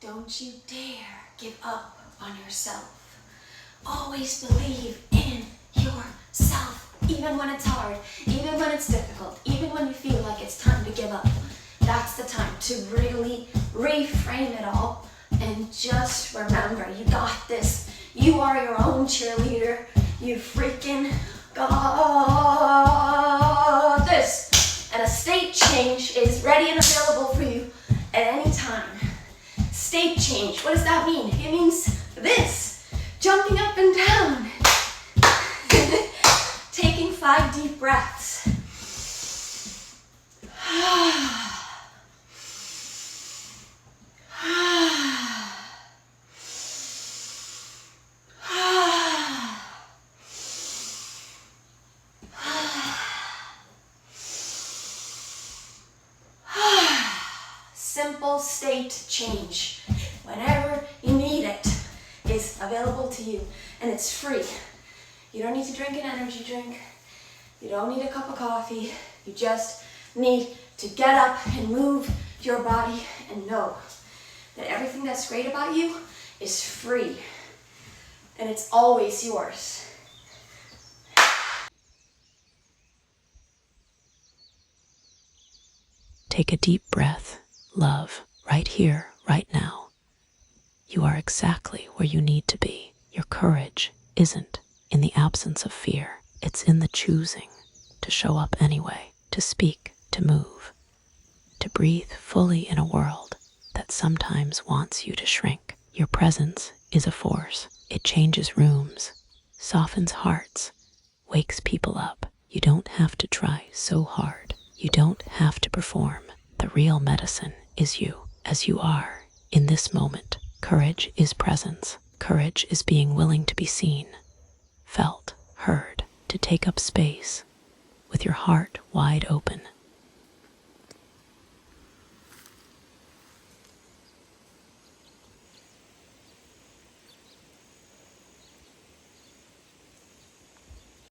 Don't you dare give up on yourself. Always believe in yourself, even when it's hard, even when it's difficult, even when you feel like it's time to give up. That's the time to really reframe it all and just remember, you got this. You are your own cheerleader. You freaking got this. And a state change is ready and available for you at any time. State change, what does that mean? It means this, jumping up and down, taking 5 deep breaths. Simple state change, whenever you need it, is available to you, and it's free. You don't need to drink an energy drink. You don't need a cup of coffee. You just need to get up and move your body and know that everything that's great about you is free, and it's always yours. Take a deep breath. Love, right here, right now. You are exactly where you need to be. Your courage isn't in the absence of fear. It's in the choosing to show up anyway, to speak, to move, to breathe fully in a world that sometimes wants you to shrink. Your presence is a force. It changes rooms, softens hearts, wakes people up. You don't have to try so hard. You don't have to perform. The real medicine is you, as you are, in this moment. Courage is presence. Courage is being willing to be seen, felt, heard, to take up space with your heart wide open.